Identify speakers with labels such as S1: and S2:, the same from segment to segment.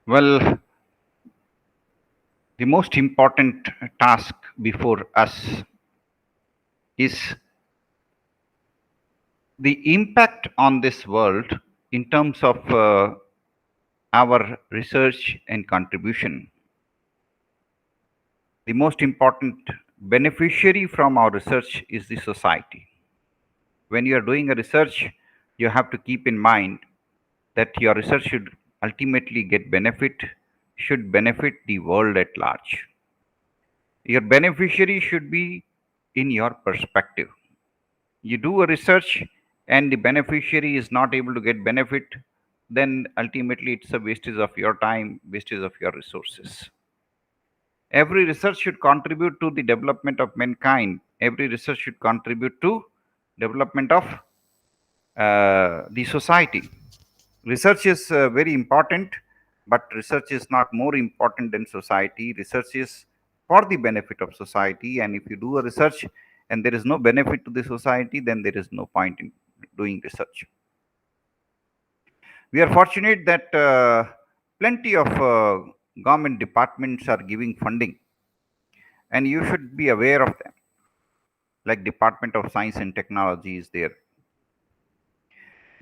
S1: Well, the most important task before us is the impact on this world in terms of our research and contribution. The most important beneficiary from our research is the society. When you are doing a research, you have to keep in mind that your research should ultimately get benefit, should benefit the world at large. Your beneficiary should be in your perspective. You do a research and the beneficiary is not able to get benefit, then ultimately it's a wastage of your time, wastage of your resources. Every research should contribute to the development of mankind. Every research should contribute to development of the society. Research is very important, but research is not more important than society. Research is for the benefit of society, and if you do a research and there is no benefit to the society, then there is no point in doing research. We are fortunate that plenty of government departments are giving funding, and you should be aware of them. Like Department of Science and Technology is there,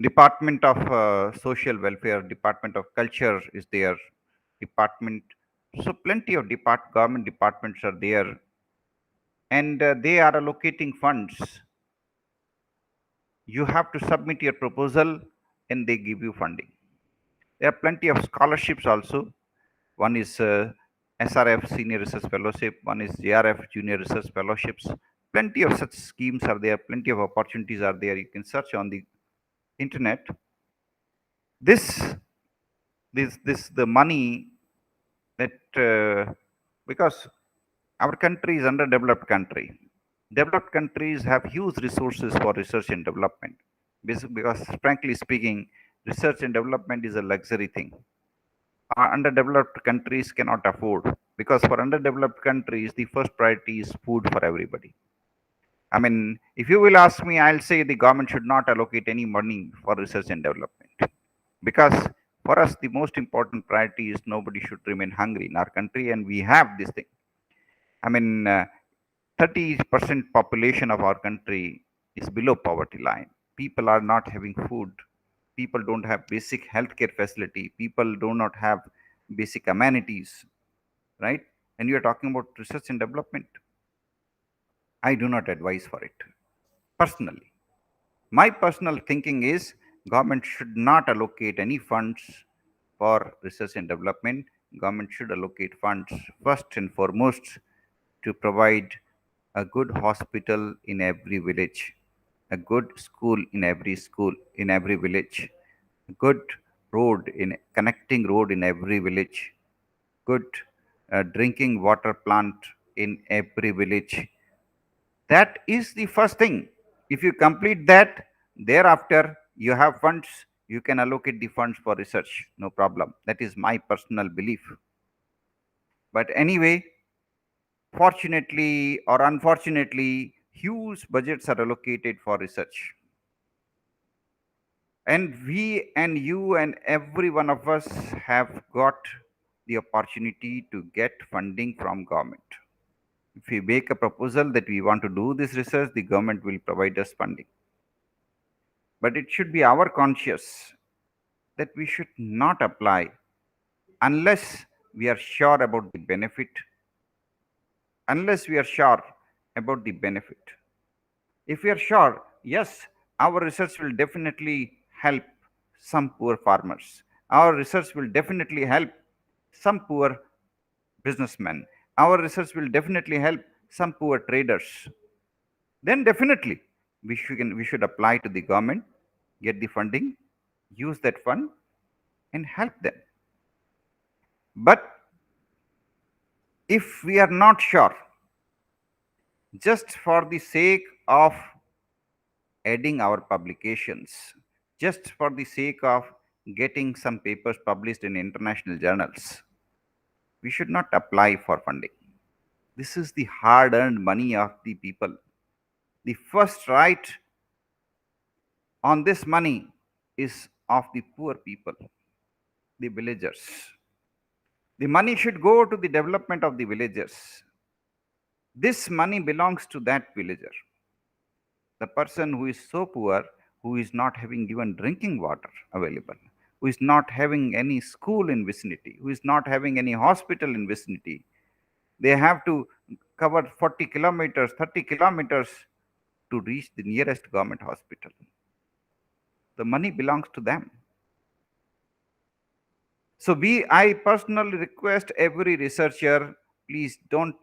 S1: Department of Social Welfare, Department of Culture is there, Department. So plenty of government departments are there, and they are allocating funds. You have to submit your proposal, and they give you funding. There are plenty of scholarships also. One is SRF Senior Research Fellowship. One is JRF Junior Research Fellowships. Plenty of such schemes are there. Plenty of opportunities are there. You can search on the internet. This this the money that because our country is underdeveloped country. Developed countries have huge resources for research and development. Because frankly speaking, research and development is a luxury thing. Our underdeveloped countries cannot afford, because for underdeveloped countries the first priority is food for everybody. I mean, if you will ask me, I'll say the government should not allocate any money for research and development, because for us the most important priority is nobody should remain hungry in our country, and we have this thing. I mean, 30% population of our country is below poverty line. People are not having food. People don't have basic healthcare facility. People do not have basic amenities, right? And you are talking about research and development. I do not advise for it personally. My personal thinking is government should not allocate any funds for research and development. Government should allocate funds first and foremost to provide a good hospital in every village, a good school in every village, a good connecting road in every village, good drinking water plant in every village. That is the first thing. If you complete that, thereafter you have funds, you can allocate the funds for research, no problem. That is my personal belief. But anyway, fortunately or unfortunately, huge budgets are allocated for research. And we and you and every one of us have got the opportunity to get funding from government. If we make a proposal that we want to do this research, the government will provide us funding. But it should be our conscious that we should not apply unless we are sure about the benefit, unless we are sure about the benefit. If we are sure, yes, our research will definitely help some poor farmers. Our research will definitely help some poor businessmen. Our research will definitely help some poor traders. Then definitely we should apply to the government, get the funding, use that fund, and help them. But if we are not sure, just for the sake of adding our publications, just for the sake of getting some papers published in international journals, we should not apply for funding. This is the hard earned money of the people. The first right on this money is of the poor people, the villagers. The money should go to the development of the villagers. This money belongs to that villager. The person who is so poor, who is not having even drinking water available, who is not having any school in vicinity, who is not having any hospital in vicinity, they have to cover 40 kilometers, 30 kilometers to reach the nearest government hospital. The money belongs to them. So I personally request every researcher, please don't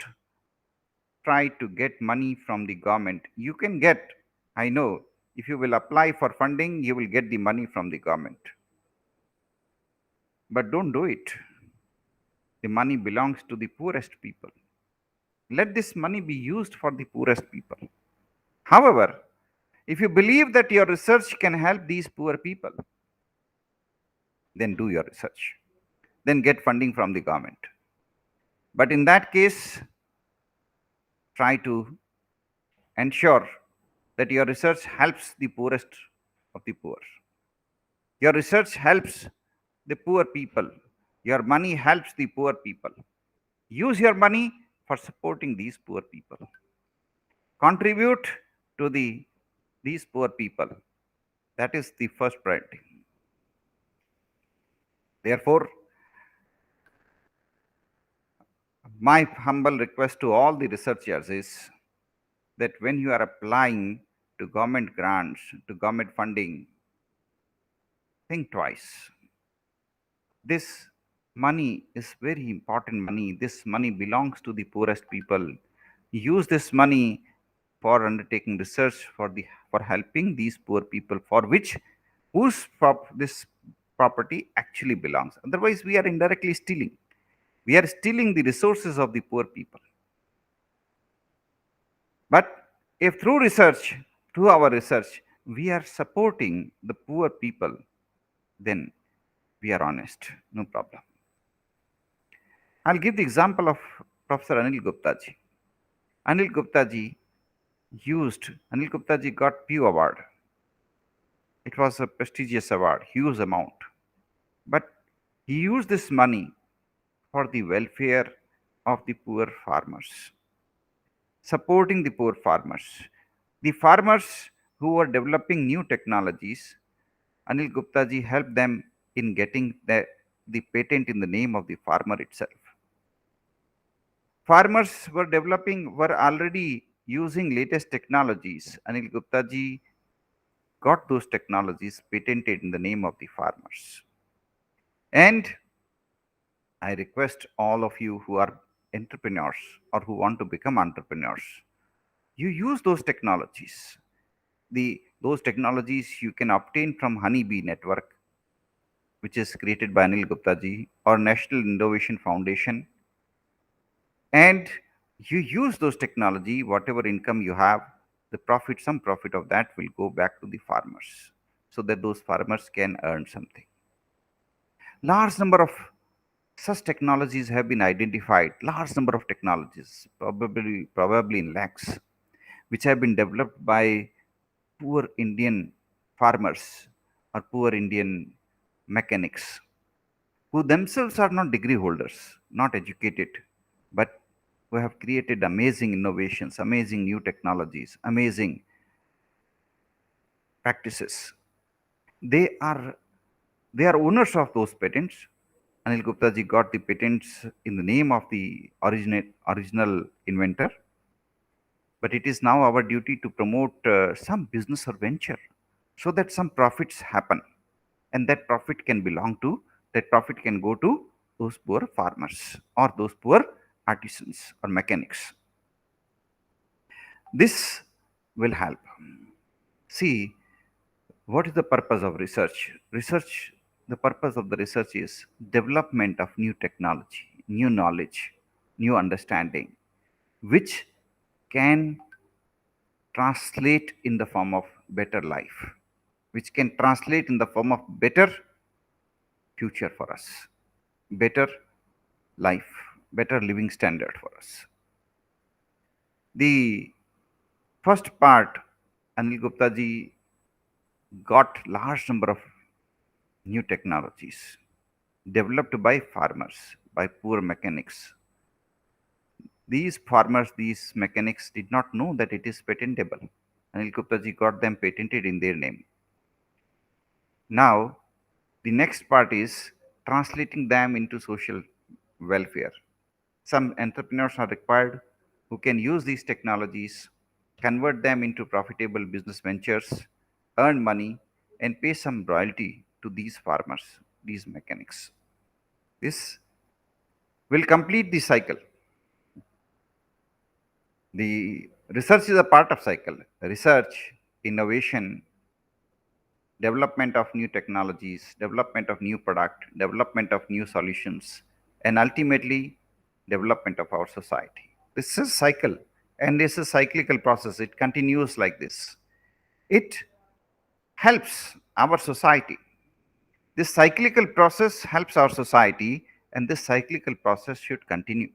S1: try to get money from the government. You can get, I know, if you will apply for funding, you will get the money from the government. But don't do it. The money belongs to the poorest people. Let this money be used for the poorest people. However, if you believe that your research can help these poor people, then do your research. Then get funding from the government. But in that case, try to ensure that your research helps the poorest of the poor. Your research helps the poor people. Your money helps the poor people. Use your money for supporting these poor people. Contribute to these poor people. That is the first priority. Therefore, my humble request to all the researchers is that when you are applying to government grants, to government funding, think twice. This money is very important money. This money belongs to the poorest people. Use this money for undertaking research for helping these poor people for which this property actually belongs. Otherwise, we are indirectly stealing. We are stealing the resources of the poor people. But if through our research, we are supporting the poor people, then we are honest, no problem. I'll give the example of Professor Anil Gupta ji. Anil Gupta ji Anil Gupta ji got Pew Award. It was a prestigious award, huge amount. But he used this money for the welfare of the poor farmers, supporting the poor farmers. The farmers who were developing new technologies, Anil Gupta ji helped them in getting the patent in the name of the farmer itself. Farmers were already using latest technologies. Anil Gupta ji got those technologies patented in the name of the farmers. And I request all of you who are entrepreneurs or who want to become entrepreneurs, you use those technologies. Those technologies you can obtain from Honeybee Network, which is created by Anil Gupta ji, or National Innovation Foundation. And you use those technology, whatever income you have, some profit of that will go back to the farmers so that those farmers can earn something. Large number of such technologies have been identified, large number of technologies, probably in lakhs, which have been developed by poor Indian farmers or poor Indian mechanics who themselves are not degree holders, not educated, but who have created amazing innovations, amazing new technologies, amazing practices. They are they are owners of those patents. Anil Gupta ji got the patents in the name of the original inventor. But it is now our duty to promote some business or venture so that some profits happen, and that profit can go to those poor farmers or those poor artisans or mechanics. This will help. See, what is the purpose of research? The purpose of the research is development of new technology, new knowledge, new understanding, which can translate in the form of better life, which can translate in the form of better future for us, better life, better living standard for us. The first part, Anil Gupta ji got large number of new technologies developed by farmers, by poor mechanics. These farmers, these mechanics did not know that it is patentable. Anil Gupta ji got them patented in their name. Now, the next part is translating them into social welfare. Some entrepreneurs are required who can use these technologies, convert them into profitable business ventures, earn money, and pay some royalty to these farmers, these mechanics. This will complete the cycle. The research is a part of cycle. Research, innovation, development of new technologies, development of new product, development of new solutions, and ultimately development of our society. This is cycle, and this is cyclical process. It continues like this. It helps our society. This cyclical process helps our society, and this cyclical process should continue.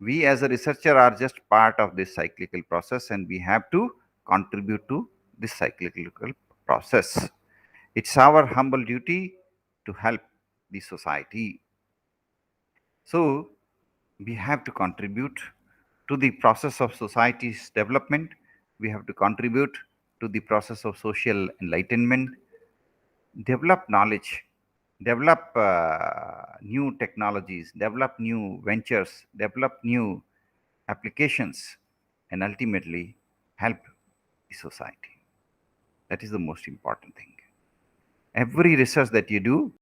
S1: We as a researcher are just part of this cyclical process, and we have to contribute to this cyclical process. It's our humble duty to help the society. So we have to contribute to the process of society's development. We have to contribute to the process of social enlightenment, develop knowledge, develop new technologies, develop new ventures, develop new applications, and ultimately help the society. That is the most important thing. Every research that you do